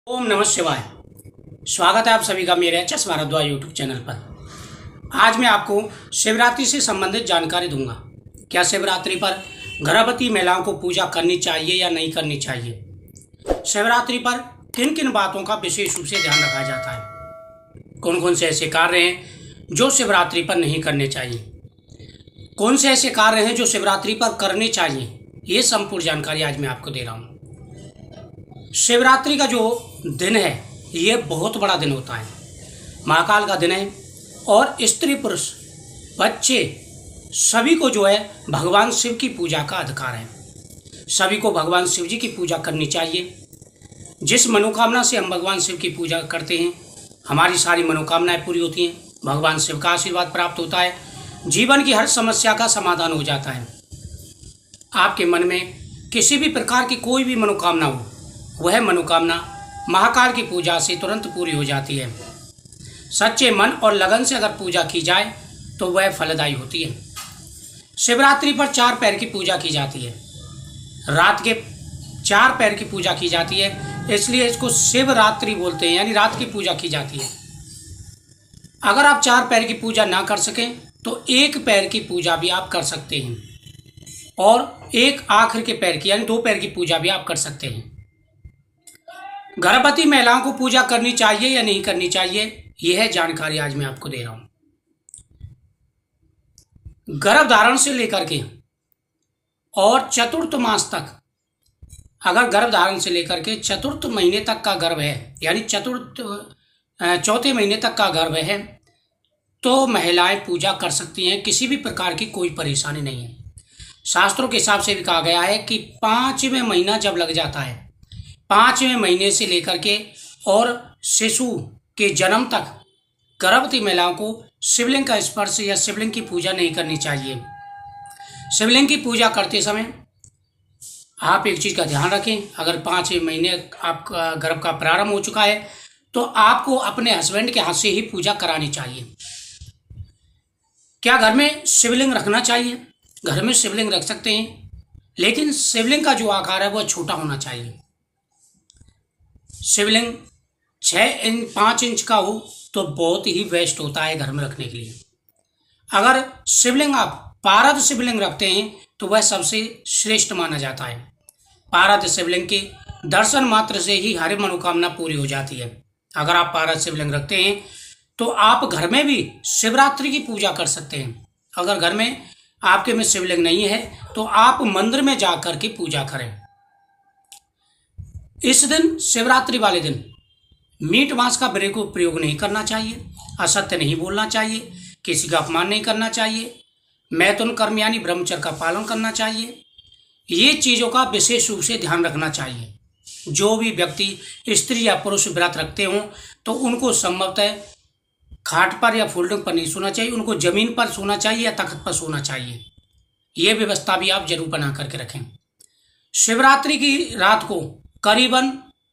ओम नमः शिवाय। स्वागत है आप सभी का मेरे H S Bhardwaj YouTube channel पर। आज मैं आपको शिवरात्रि से संबंधित जानकारी दूंगा। क्या शिवरात्रि पर गर्भवती महिलाओं को पूजा करनी चाहिए या नहीं करनी चाहिए? शिवरात्रि पर किन किन बातों का विशेष रूप से ध्यान रखा जाता है? कौन कौन से ऐसे कार्य हैं जो शिवरात्रि पर नहीं करने चाहिए? कौन से ऐसे कार्य हैं जो शिवरात्रि पर करने चाहिए? ये संपूर्ण जानकारी आज मैं आपको दे रहा हूँ। शिवरात्रि का जो दिन है ये बहुत बड़ा दिन होता है, महाकाल का दिन है और स्त्री पुरुष बच्चे सभी को जो है भगवान शिव की पूजा का अधिकार है। सभी को भगवान शिव जी की पूजा करनी चाहिए। जिस मनोकामना से हम भगवान शिव की पूजा करते हैं हमारी सारी मनोकामनाएं पूरी होती हैं, भगवान शिव का आशीर्वाद प्राप्त होता है, जीवन की हर समस्या का समाधान हो जाता है। आपके मन में किसी भी प्रकार की कोई भी मनोकामना हो वह मनोकामना महाकाल की पूजा से तुरंत पूरी हो जाती है। सच्चे मन और लगन से अगर पूजा की जाए तो वह फलदायी होती है। शिवरात्रि पर 4 पैर की पूजा की जाती है, रात के 4 पैर की पूजा की जाती है, इसलिए इसको शिवरात्रि बोलते हैं, यानी रात की पूजा की जाती है। अगर आप 4 पैर की पूजा ना कर सकें तो 1 पैर की पूजा भी आप कर सकते हैं और एक आखिर के पैर की यानी 2 पैर की पूजा भी आप कर सकते हैं। गर्भवती महिलाओं को पूजा करनी चाहिए या नहीं करनी चाहिए, यह जानकारी आज मैं आपको दे रहा हूं। गर्भधारण से लेकर के और चतुर्थ मास तक, अगर गर्भधारण से लेकर के चतुर्थ महीने तक का गर्भ है यानी चौथे महीने तक का गर्भ है तो महिलाएं पूजा कर सकती हैं, किसी भी प्रकार की कोई परेशानी नहीं है। शास्त्रों के हिसाब से भी कहा गया है कि 5वें महीना जब लग जाता है, 5वें महीने से लेकर के और शिशु के जन्म तक गर्भवती महिलाओं को शिवलिंग का स्पर्श या शिवलिंग की पूजा नहीं करनी चाहिए। शिवलिंग की पूजा करते समय आप एक चीज़ का ध्यान रखें, अगर 5वें महीने आपका गर्भ का प्रारंभ हो चुका है तो आपको अपने हस्बैंड के हाथ से ही पूजा करानी चाहिए। क्या घर में शिवलिंग रखना चाहिए? घर में शिवलिंग रख सकते हैं, लेकिन शिवलिंग का जो आकार है वह छोटा होना चाहिए। शिवलिंग 5 इंच का हो तो बहुत ही बेस्ट होता है घर में रखने के लिए। अगर शिवलिंग आप पारद शिवलिंग रखते हैं तो वह सबसे श्रेष्ठ माना जाता है। पारद शिवलिंग के दर्शन मात्र से ही हर मनोकामना पूरी हो जाती है। अगर आप पारद शिवलिंग रखते हैं तो आप घर में भी शिवरात्रि की पूजा कर सकते हैं। अगर घर में आपके में शिवलिंग नहीं है तो आप मंदिर में जाकर के पूजा करें। इस दिन, शिवरात्रि वाले दिन, मीट मांस का प्रयोग नहीं करना चाहिए, असत्य नहीं बोलना चाहिए, किसी का अपमान नहीं करना चाहिए, मैथुन कर्म यानी ब्रह्मचर्य का पालन करना चाहिए। ये चीज़ों का विशेष रूप से ध्यान रखना चाहिए। जो भी व्यक्ति स्त्री या पुरुष व्रत रखते हों तो उनको संभवतः खाट पर या फोल्डिंग पर नहीं सोना चाहिए, उनको जमीन पर सोना चाहिए या तख्त पर सोना चाहिए। ये व्यवस्था भी आप जरूर बना करके रखें। शिवरात्रि की रात को करीबन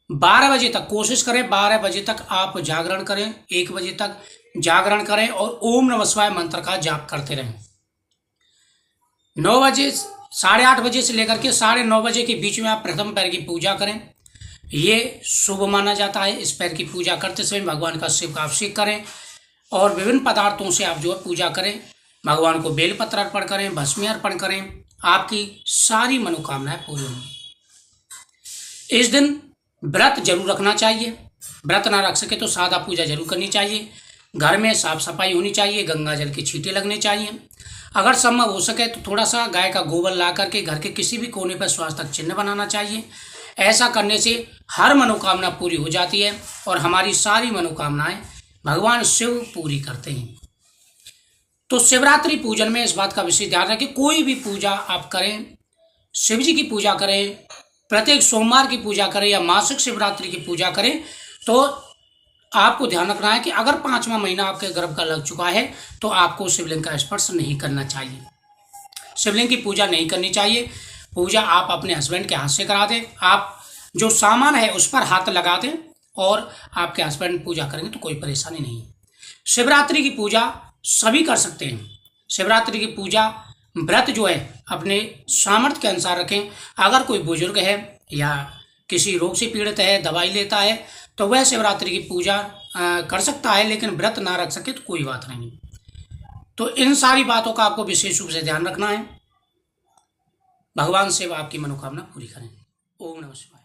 12 बजे तक कोशिश करें, 12 बजे तक आप जागरण करें, 1 बजे तक जागरण करें और ओम नमः शिवाय मंत्र का जाप करते रहें। 9 बजे, 8:30 बजे से लेकर के 9:30 बजे के बीच में आप प्रथम पैर की पूजा करें, ये शुभ माना जाता है। इस पैर की पूजा करते समय भगवान का शिव का अभिषेक करें और विभिन्न पदार्थों से आप जो है पूजा करें। भगवान को बेलपत्र अर्पण करें, भस्मी अर्पण करें, आपकी सारी मनोकामनाएं पूरी होंगी। इस दिन व्रत जरूर रखना चाहिए। व्रत ना रख सके तो सादा पूजा जरूर करनी चाहिए। घर में साफ सफाई होनी चाहिए, गंगा जल के छींटे लगने चाहिए। अगर संभव हो सके तो थोड़ा सा गाय का गोबर ला करके घर के किसी भी कोने पर स्वास्थ्य चिन्ह बनाना चाहिए। ऐसा करने से हर मनोकामना पूरी हो जाती है और हमारी सारी मनोकामनाएं भगवान शिव पूरी करते हैं। तो शिवरात्रि पूजन में इस बात का विशेष ध्यान रखें, कोई भी पूजा आप करें, शिव जी की पूजा करें, प्रत्येक सोमवार की पूजा करें या मासिक शिवरात्रि की पूजा करें, तो आपको ध्यान रखना है कि अगर 5वां महीना आपके गर्भ का लग चुका है तो आपको शिवलिंग का स्पर्श नहीं करना चाहिए, शिवलिंग की पूजा नहीं करनी चाहिए। पूजा आप अपने हस्बैंड के हाथ से करा दें। आप जो सामान है उस पर हाथ लगा दें और आपके हस्बैंड पूजा करेंगे तो कोई परेशानी नहीं है। शिवरात्रि की पूजा सभी कर सकते हैं। शिवरात्रि की पूजा व्रत जो है अपने सामर्थ्य के अनुसार रखें। अगर कोई बुजुर्ग है या किसी रोग से पीड़ित है, दवाई लेता है, तो वह शिवरात्रि की पूजा कर सकता है, लेकिन व्रत ना रख सके तो कोई बात नहीं। तो इन सारी बातों का आपको विशेष रूप से ध्यान रखना है। भगवान शिव आपकी मनोकामना पूरी करें। ओम नमः शिवाय।